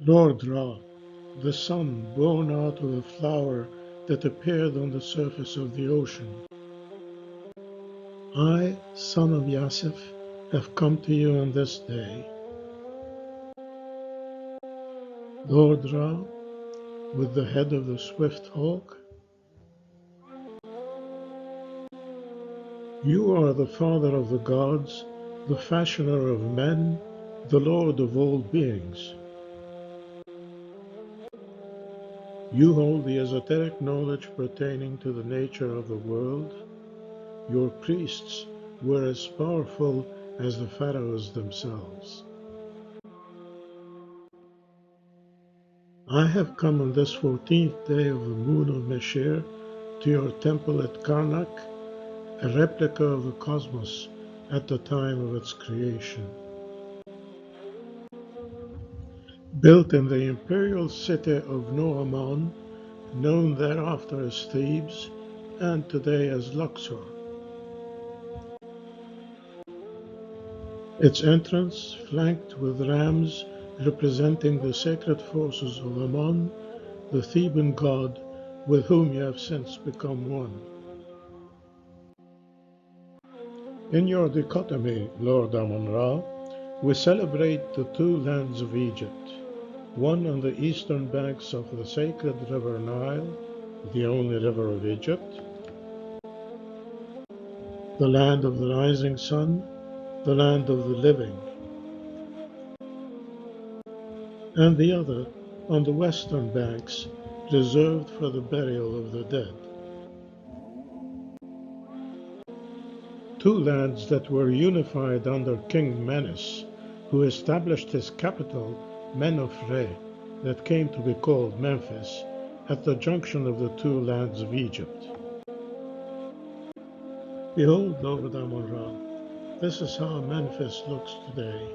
Lord Ra, the sun born out of a flower that appeared on the surface of the ocean, I, son of Yasef, have come to you on this day. Lord Ra, with the head of the swift hawk, you are the father of the gods, the fashioner of men, the Lord of all beings. You hold the esoteric knowledge pertaining to the nature of the world. Your priests were as powerful as the pharaohs themselves. I have come on this 14th day of the moon of Meshir to your temple at Karnak, a replica of the cosmos at the time of its creation. Built in the imperial city of Noamon, known thereafter as Thebes, and today as Luxor. Its entrance flanked with rams representing the sacred forces of Ammon, the Theban god with whom you have since become one. In your dichotomy, Lord Amun-Ra, we celebrate the two lands of Egypt, one on the eastern banks of the sacred river Nile, the only river of Egypt, the land of the rising sun, the land of the living, and the other on the western banks, reserved for the burial of the dead. Two lands that were unified under King Menes, who established his capital, Menofre, that came to be called Memphis, at the junction of the two lands of Egypt. Behold, Lord Amun-Ra, this is how Memphis looks today.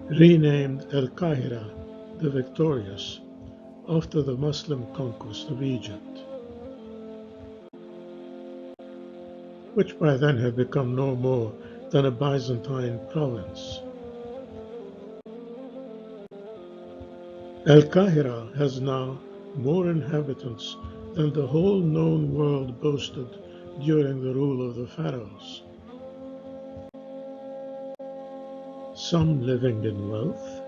Renamed El-Qahira, the Victorious, after the Muslim conquest of Egypt, which by then had become no more than a Byzantine province. El-Qahira has now more inhabitants than the whole known world boasted during the rule of the pharaohs. Some living in wealth,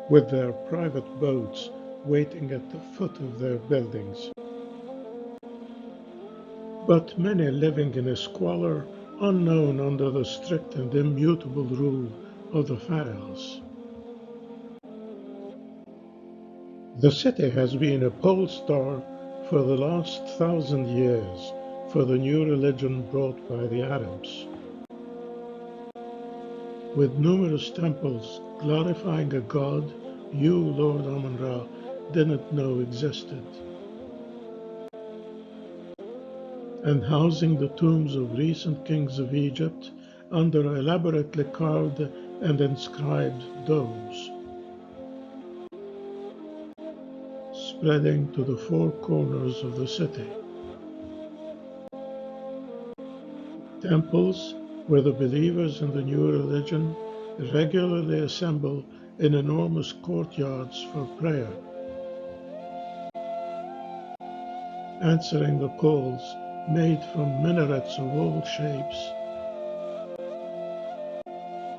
with their private boats waiting at the foot of their buildings, but many living in a squalor unknown under the strict and immutable rule of the pharaohs. The city has been a pole star for the last 1,000 years for the new religion brought by the Arabs, with numerous temples glorifying a god you, Lord Amun-Ra, didn't know existed, and housing the tombs of recent kings of Egypt under elaborately carved and inscribed domes, spreading to the four corners of the city. Temples where the believers in the new religion regularly assemble in enormous courtyards for prayer, answering the calls made from minarets of all shapes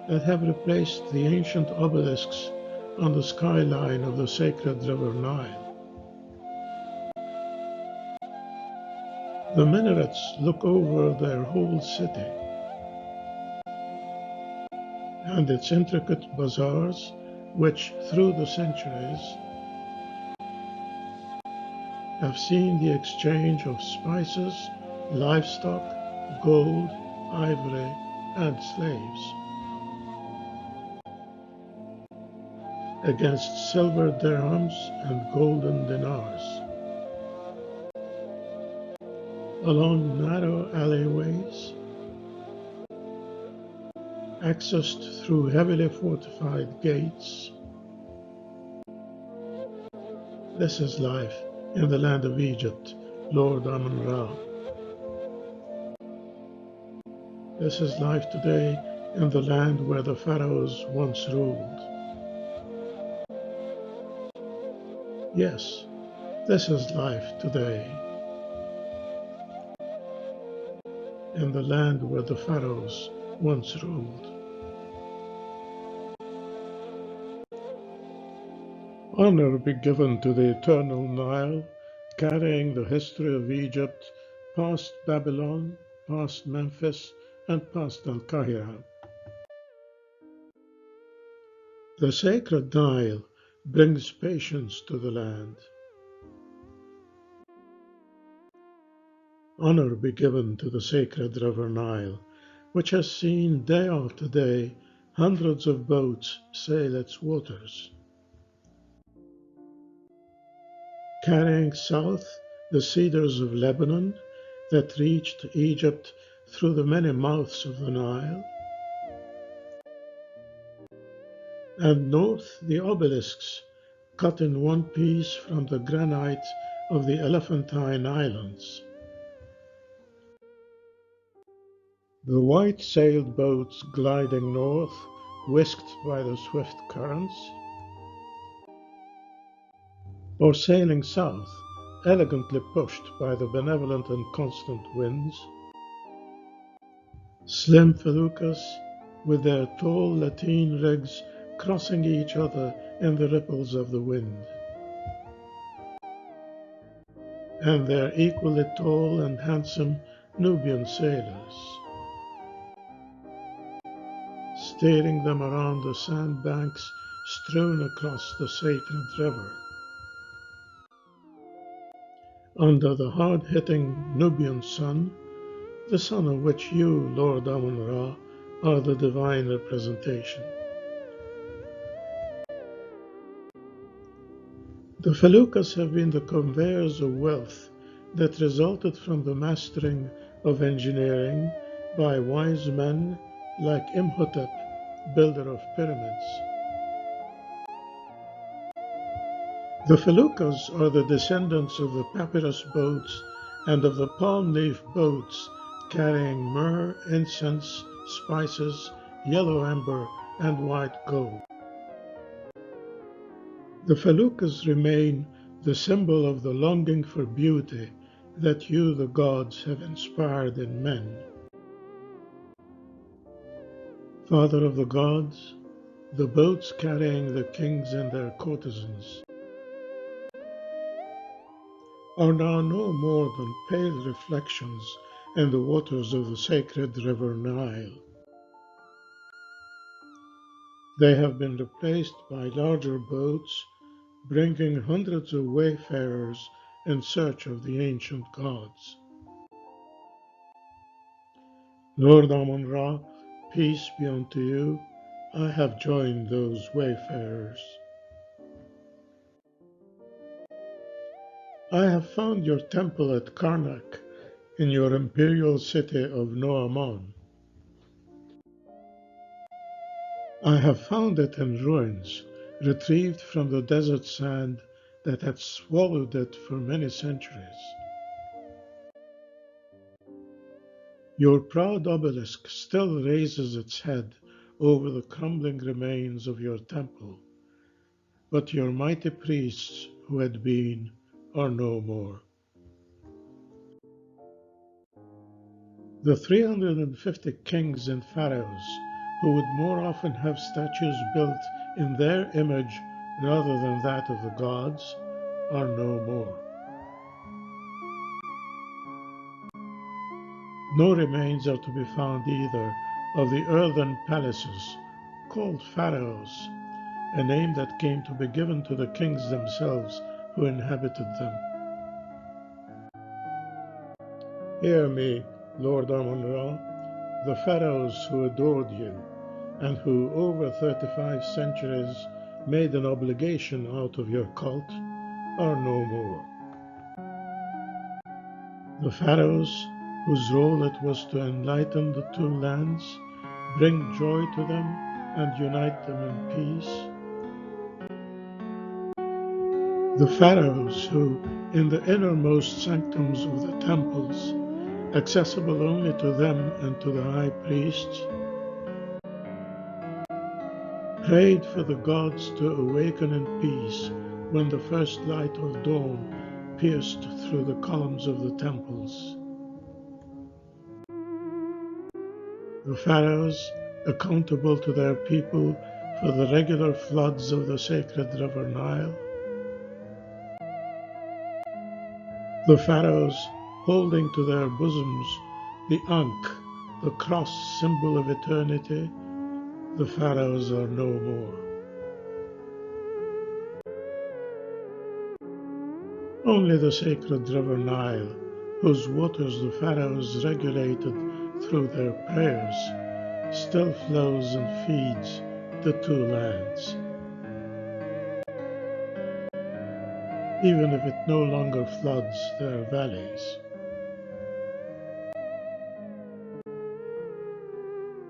that have replaced the ancient obelisks on the skyline of the sacred river Nile. The minarets look over their whole city and its intricate bazaars, which through the centuries have seen the exchange of spices, livestock, gold, ivory, and slaves against silver dirhams and golden dinars. Along narrow alleyways, accessed through heavily fortified gates. This is life in the land of Egypt, Lord Amun-Ra. This is life today in the land where the pharaohs once ruled. Yes, this is life today in the land where the pharaohs once ruled. Honor be given to the eternal Nile, carrying the history of Egypt past Babylon, past Memphis, and past Al-Qahira. The sacred Nile brings patience to the land. Honor be given to the sacred river Nile, which has seen day after day hundreds of boats sail its waters, carrying south the cedars of Lebanon that reached Egypt through the many mouths of the Nile, and north the obelisks cut in one piece from the granite of the Elephantine Islands. The white-sailed boats gliding north, whisked by the swift currents, or sailing south, elegantly pushed by the benevolent and constant winds. Slim feluccas, with their tall lateen rigs crossing each other in the ripples of the wind, and their equally tall and handsome Nubian sailors, steering them around the sandbanks strewn across the sacred river. Under the hard-hitting Nubian sun, the sun of which you, Lord Amun-Ra, are the divine representation. The feluccas have been the conveyors of wealth that resulted from the mastering of engineering by wise men like Imhotep, builder of pyramids. The feluccas are the descendants of the papyrus boats and of the palm leaf boats carrying myrrh, incense, spices, yellow amber, and white gold. The feluccas remain the symbol of the longing for beauty that you, the gods, have inspired in men. Father of the gods, the boats carrying the kings and their courtesans are now no more than pale reflections in the waters of the sacred river Nile. They have been replaced by larger boats, bringing hundreds of wayfarers in search of the ancient gods. Lord Amun-Ra, peace be unto you. I have joined those wayfarers. I have found your temple at Karnak in your imperial city of Noamon. I have found it in ruins, retrieved from the desert sand that had swallowed it for many centuries. Your proud obelisk still raises its head over the crumbling remains of your temple, but your mighty priests who had been are no more. The 350 kings and pharaohs who would more often have statues built in their image rather than that of the gods are no more. No remains are to be found either of the earthen palaces called pharaohs, a name that came to be given to the kings themselves who inhabited them. Hear me, Lord Amun-Ra, the pharaohs who adored you and who over 35 centuries made an obligation out of your cult are no more. The pharaohs whose role it was to enlighten the two lands, bring joy to them, and unite them in peace. The pharaohs who, in the innermost sanctums of the temples, accessible only to them and to the high priests, prayed for the gods to awaken in peace when the first light of dawn pierced through the columns of the temples. The pharaohs, accountable to their people for the regular floods of the sacred river Nile, the pharaohs holding to their bosoms the Ankh, the cross symbol of eternity, the pharaohs are no more. Only the sacred river Nile, whose waters the pharaohs regulated through their prayers, still flows and feeds the two lands, even if it no longer floods their valleys.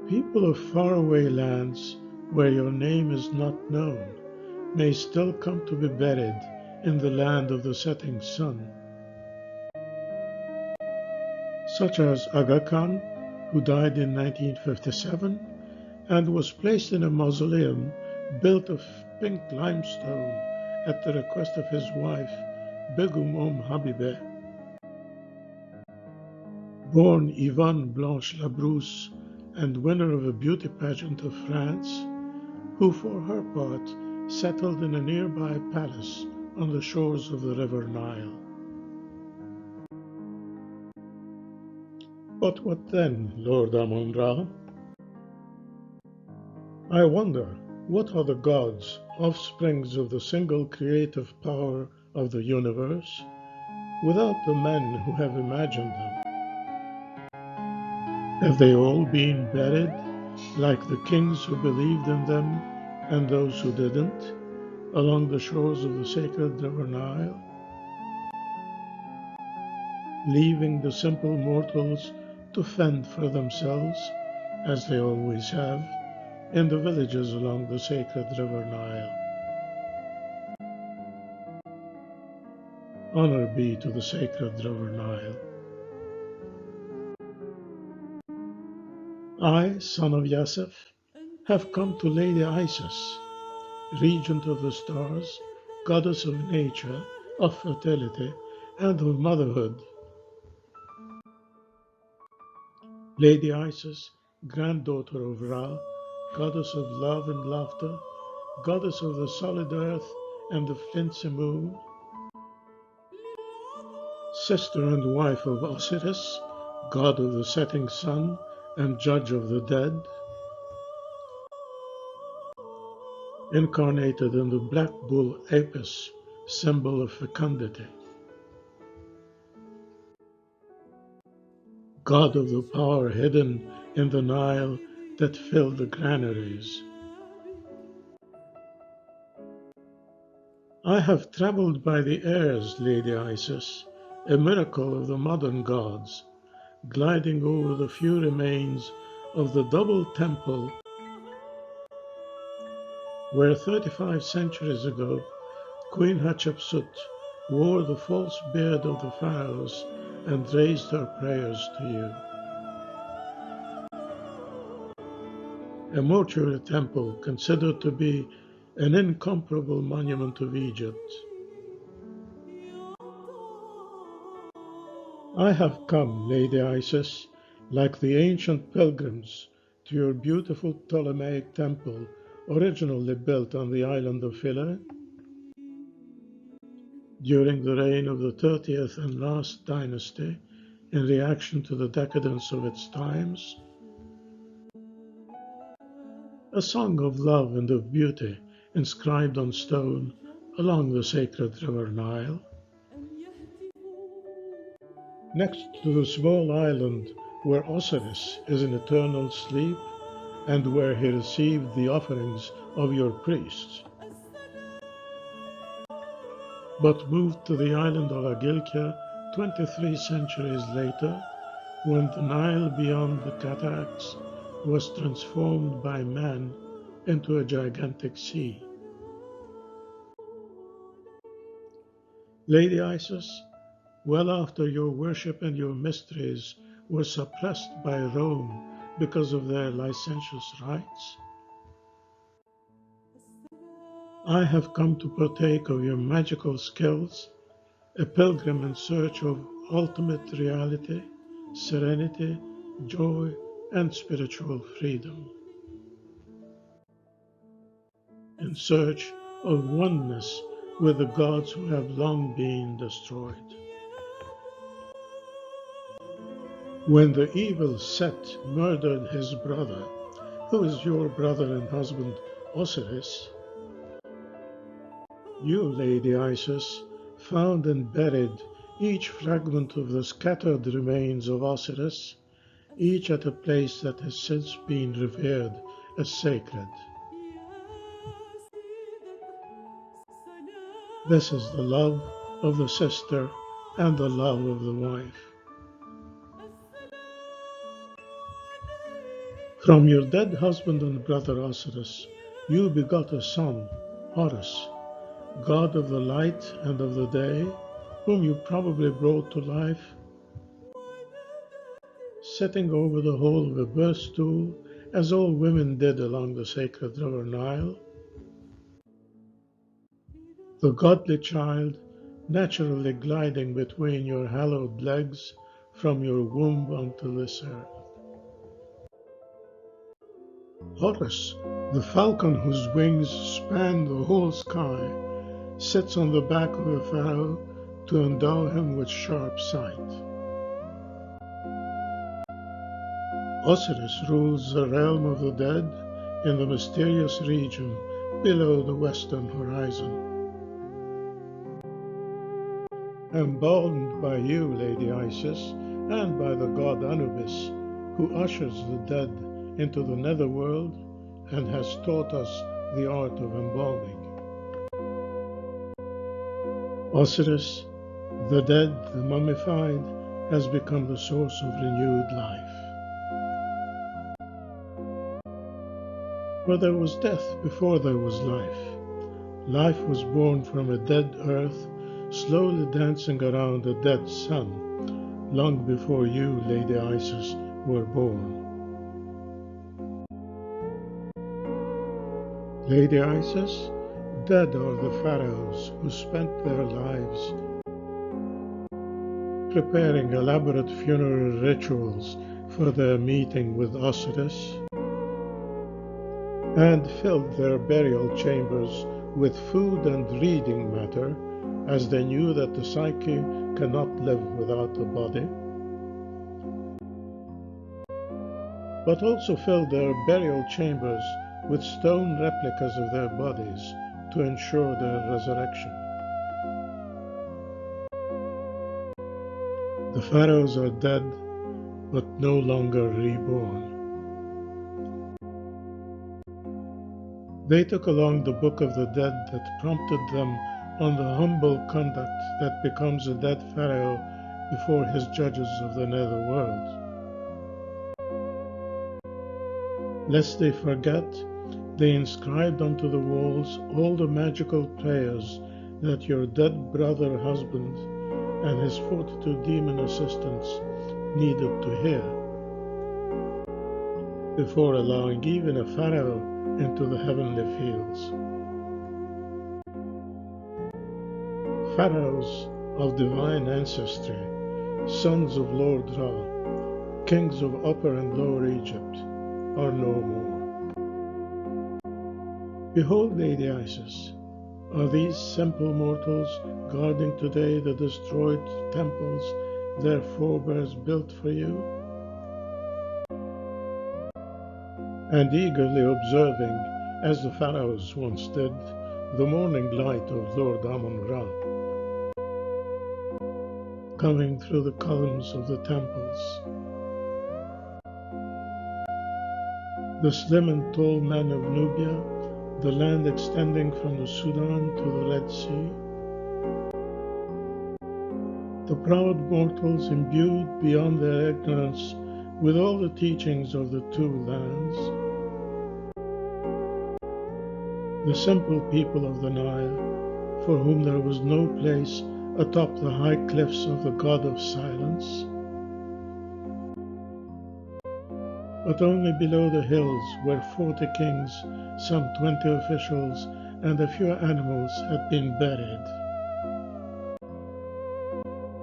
People of faraway lands where your name is not known may still come to be buried in the land of the setting sun, such as Aga Khan, who died in 1957 and was placed in a mausoleum built of pink limestone at the request of his wife, Begum Habibeh. Born Yvonne Blanche Labrousse and winner of a beauty pageant of France, who for her part settled in a nearby palace on the shores of the river Nile. But what then, Lord Amun-Ra? I wonder, what are the gods, offsprings of the single creative power of the universe, without the men who have imagined them? Have they all been buried, like the kings who believed in them and those who didn't, along the shores of the sacred river Nile, leaving the simple mortals to fend for themselves, as they always have, in the villages along the sacred river Nile? Honor be to the sacred river Nile. I, son of Yasef, have come to Lady Isis, regent of the stars, goddess of nature, of fertility, and of motherhood. Lady Isis, granddaughter of Ra, goddess of love and laughter, goddess of the solid earth and the flinty moon, sister and wife of Osiris, god of the setting sun and judge of the dead, incarnated in the black bull Apis, symbol of fecundity, god of the power hidden in the Nile that filled the granaries. I have traveled by the airs, Lady Isis, a miracle of the modern gods, gliding over the few remains of the double temple where 35 centuries ago Queen Hatshepsut wore the false beard of the pharaohs and raised her prayers to you. A mortuary temple considered to be an incomparable monument of Egypt. I have come, Lady Isis, like the ancient pilgrims, to your beautiful Ptolemaic temple, originally built on the island of Philae during the reign of the 30th and last dynasty, in reaction to the decadence of its times. A song of love and of beauty inscribed on stone along the sacred river Nile. Next to the small island where Osiris is in eternal sleep and where he received the offerings of your priests. But moved to the island of Agilkia 23 centuries later, when the Nile beyond the cataracts was transformed by man into a gigantic sea. Lady Isis, well after your worship and your mysteries were suppressed by Rome because of their licentious rites? I have come to partake of your magical skills, a pilgrim in search of ultimate reality, serenity, joy, and spiritual freedom, in search of oneness with the gods who have long been destroyed. When the evil Set murdered his brother, who is your brother and husband Osiris, you, Lady Isis, found and buried each fragment of the scattered remains of Osiris, each at a place that has since been revered as sacred. This is the love of the sister and the love of the wife. From your dead husband and brother Osiris, you begot a son, Horus, god of the light and of the day, whom you probably brought to life, sitting over the hole of a birth stool, as all women did along the sacred river Nile. The godly child naturally gliding between your hallowed legs from your womb unto this earth. Horus, the falcon whose wings span the whole sky, sits on the back of a pharaoh to endow him with sharp sight. Osiris rules the realm of the dead in the mysterious region below the western horizon. Embalmed by you, Lady Isis, and by the god Anubis, who ushers the dead into the netherworld and has taught us the art of embalming. Osiris, the dead, the mummified, has become the source of renewed life. For there was death before there was life. Life was born from a dead earth, slowly dancing around a dead sun, long before you, Lady Isis, were born. Lady Isis, dead are the pharaohs who spent their lives preparing elaborate funeral rituals for their meeting with Osiris, and filled their burial chambers with food and reading matter, as they knew that the psyche cannot live without the body, but also filled their burial chambers with stone replicas of their bodies to ensure their resurrection. The pharaohs are dead, but no longer reborn. They took along the book of the dead that prompted them on the humble conduct that becomes a dead pharaoh before his judges of the netherworld. Lest they forget, they inscribed onto the walls all the magical prayers that your dead brother husband and his 42 demon assistants needed to hear, before allowing even a pharaoh into the heavenly fields. Pharaohs of divine ancestry, sons of Lord Ra, kings of Upper and Lower Egypt, are no more. Behold, Lady Isis, are these simple mortals guarding today the destroyed temples their forebears built for you? And eagerly observing, as the pharaohs once did, the morning light of Lord Amun-Ra, coming through the columns of the temples. The slim and tall men of Nubia, the land extending from the Sudan to the Red Sea. The proud mortals imbued beyond their ignorance with all the teachings of the two lands. The simple people of the Nile, for whom there was no place atop the high cliffs of the God of Silence. but only below the hills where 40 kings, some 20 officials, and a few animals had been buried.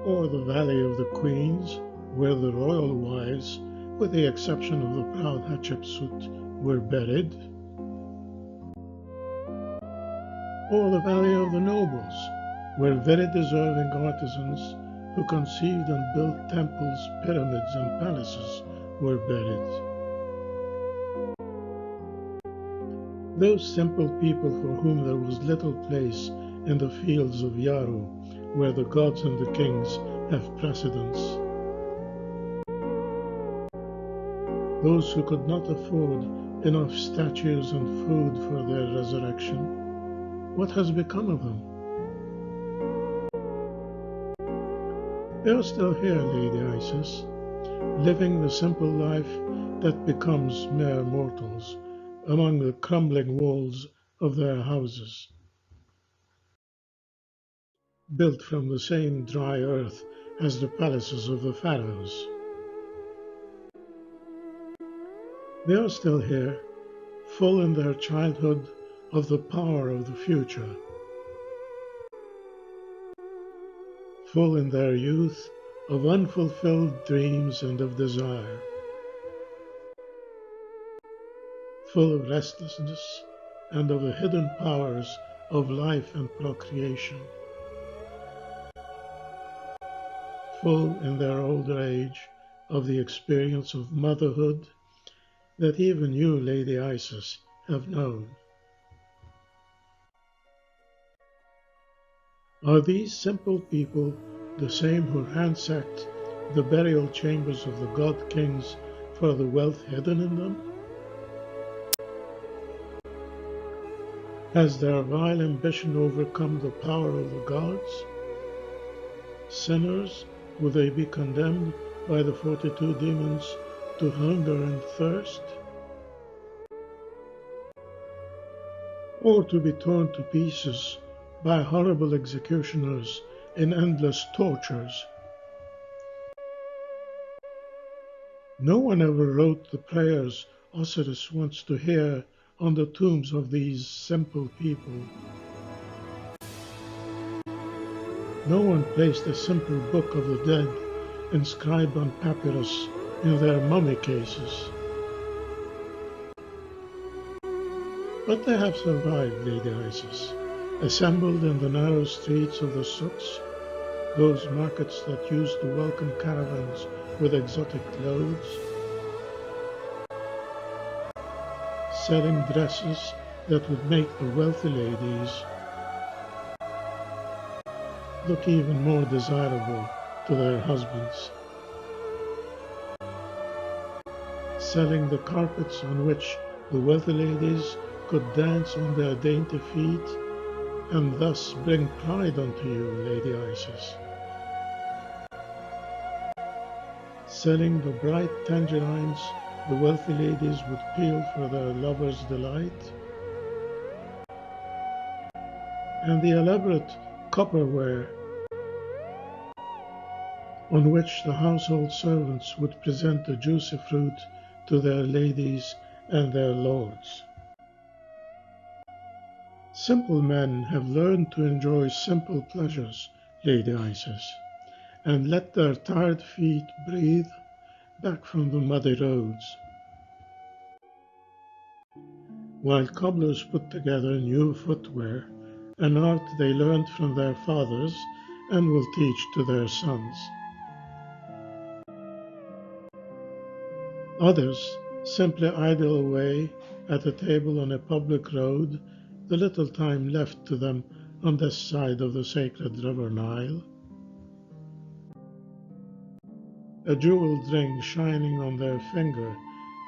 Or the Valley of the Queens, where the royal wives, with the exception of the proud Hatshepsut, were buried. Or the Valley of the Nobles, where very deserving artisans who conceived and built temples, pyramids, and palaces were buried. Those simple people for whom there was little place in the fields of Yaru, where the gods and the kings have precedence. Those who could not afford enough statues and food for their resurrection, what has become of them? They are still here, Lady Isis, living the simple life that becomes mere mortals among the crumbling walls of their houses, built from the same dry earth as the palaces of the pharaohs. They are still here, full in their childhood of the power of the future, full in their youth of unfulfilled dreams and of desire, full of restlessness and of the hidden powers of life and procreation, full in their older age of the experience of motherhood that even you, Lady Isis, have known. Are these simple people the same who ransacked the burial chambers of the god kings for the wealth hidden in them? Has their vile ambition overcome the power of the gods? Sinners, will they be condemned by the 42 demons to hunger and thirst? Or to be torn to pieces by horrible executioners in endless tortures? No one ever wrote the prayers Osiris wants to hear on the tombs of these simple people. No one placed a simple book of the dead inscribed on papyrus in their mummy cases. But they have survived, Lady Isis, assembled in the narrow streets of the souks, those markets that used to welcome caravans with exotic loads, selling dresses that would make the wealthy ladies look even more desirable to their husbands, selling the carpets on which the wealthy ladies could dance on their dainty feet and thus bring pride unto you, Lady Isis, selling the bright tangerines the wealthy ladies would peel for their lovers' delight, and the elaborate copperware on which the household servants would present the juicy fruit to their ladies and their lords. Simple men have learned to enjoy simple pleasures, Lady Isis, and let their tired feet breathe back from the muddy roads, while cobblers put together new footwear, an art they learned from their fathers and will teach to their sons. Others simply idle away at a table on a public road the little time left to them on this side of the sacred river Nile, a jeweled ring shining on their finger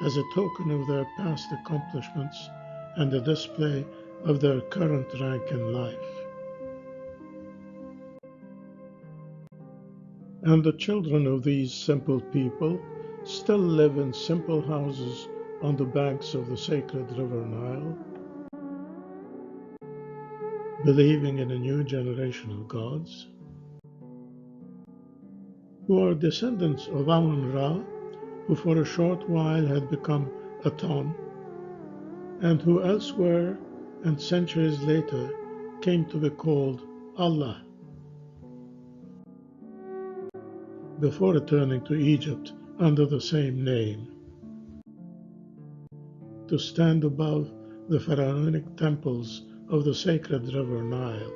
as a token of their past accomplishments and a display of their current rank in life. And the children of these simple people still live in simple houses on the banks of the sacred river Nile, believing in a new generation of gods, who are descendants of Amun-Ra, who for a short while had become Aton, and who elsewhere and centuries later came to be called Allah, before returning to Egypt under the same name, to stand above the pharaonic temples of the sacred river Nile.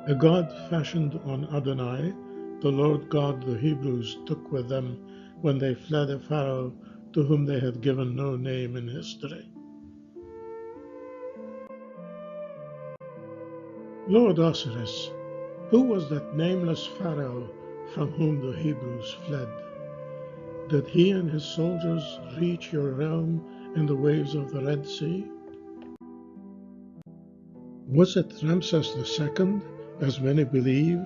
A god fashioned on Adonai, the Lord God the Hebrews took with them when they fled a pharaoh to whom they had given no name in history. Lord Osiris, who was that nameless pharaoh from whom the Hebrews fled? Did he and his soldiers reach your realm in the waves of the Red Sea? Was it Ramses II, as many believe,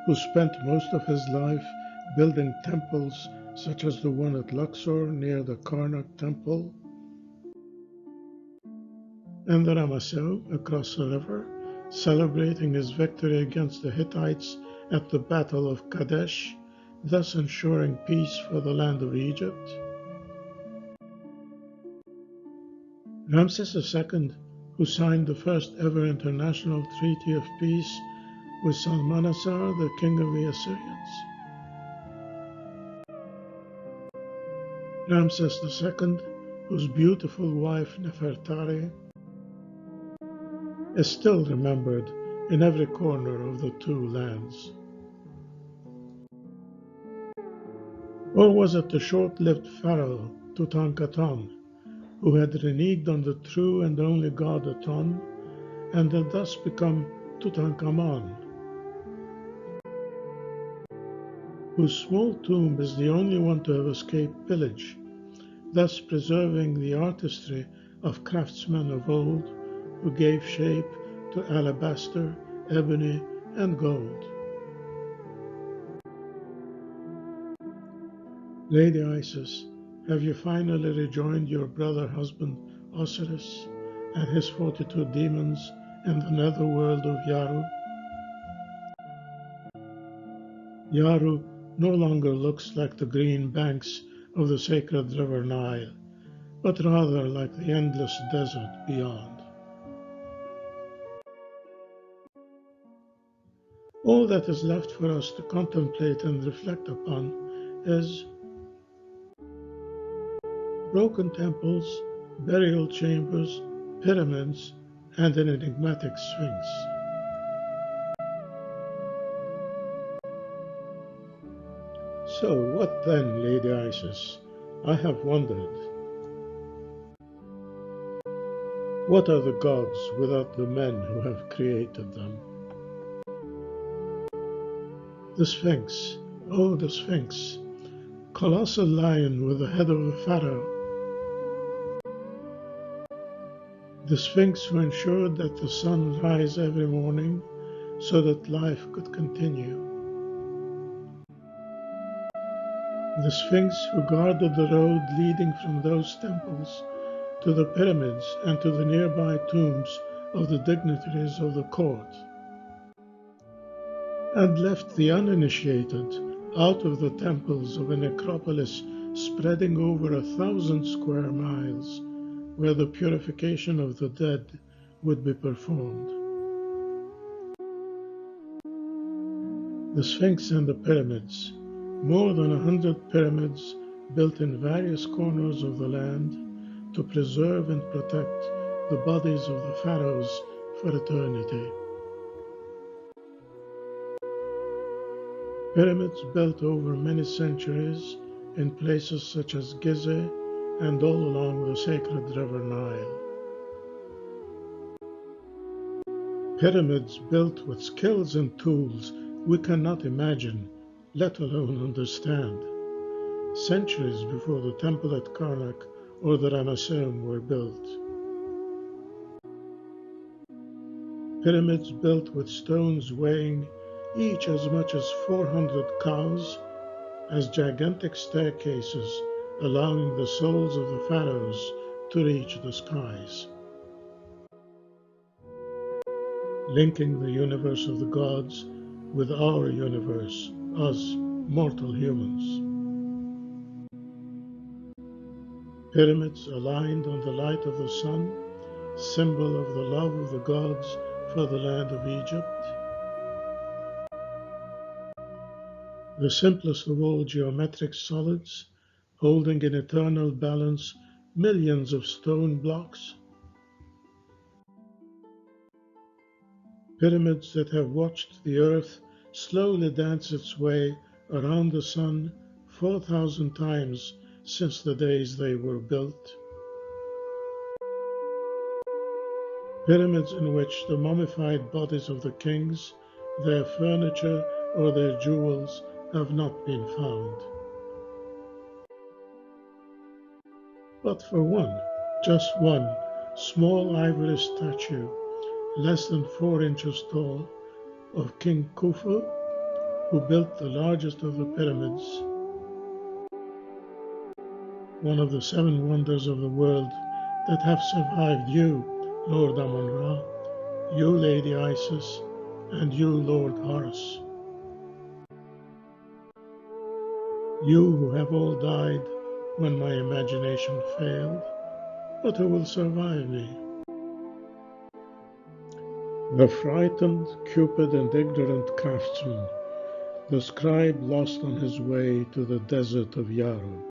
who spent most of his life building temples such as the one at Luxor near the Karnak temple, and the Ramesseum across the river, celebrating his victory against the Hittites at the Battle of Kadesh, thus ensuring peace for the land of Egypt? Ramses II, who signed the first ever international treaty of peace with Salmanasar, the king of the Assyrians. Ramses II, whose beautiful wife Nefertari is still remembered in every corner of the two lands. Or was it the short-lived pharaoh Tutankhaton, who had reneged on the true and only god Aton, and had thus become Tutankhamun, whose small tomb is the only one to have escaped pillage, thus preserving the artistry of craftsmen of old who gave shape to alabaster, ebony, and gold. Lady Isis, have you finally rejoined your brother husband Osiris and his 42 demons in the netherworld of Yaru? Yaru no longer looks like the green banks of the sacred river Nile, but rather like the endless desert beyond. All that is left for us to contemplate and reflect upon is broken temples, burial chambers, pyramids, and an enigmatic sphinx. So what then, Lady Isis? I have wondered. What are the gods without the men who have created them? The Sphinx, oh the Sphinx, colossal lion with the head of a pharaoh. The Sphinx who ensured that the sun rise every morning so that life could continue. The Sphinx who guarded the road leading from those temples to the pyramids and to the nearby tombs of the dignitaries of the court, and left the uninitiated out of the temples of a necropolis spreading over 1,000 square miles, where the purification of the dead would be performed. The Sphinx and the pyramids, more than 100 pyramids built in various corners of the land to preserve and protect the bodies of the pharaohs for eternity. Pyramids built over many centuries in places such as Gizeh and all along the sacred river Nile. Pyramids built with skills and tools we cannot imagine, let alone understand, centuries before the temple at Karnak or the Ramesseum were built. Pyramids built with stones weighing each as much as 400 cows, as gigantic staircases allowing the souls of the pharaohs to reach the skies. Linking the universe of the gods with our universe, us mortal humans. Pyramids aligned on the light of the sun, symbol of the love of the gods for the land of Egypt. The simplest of all geometric solids, holding in eternal balance millions of stone blocks. Pyramids that have watched the earth slowly dance its way around the sun 4,000 times since the days they were built. Pyramids in which the mummified bodies of the kings, their furniture, or their jewels have not been found. But for one, just one, small ivory statue, less than 4 inches tall, of King Khufu, who built the largest of the pyramids, one of the 7 wonders of the world that have survived you, Lord Amun-Ra, you, Lady Isis, and you, Lord Horus. You who have all died when my imagination failed, but who will survive me. The frightened, cupid, and ignorant craftsman, the scribe lost on his way to the desert of Yaru.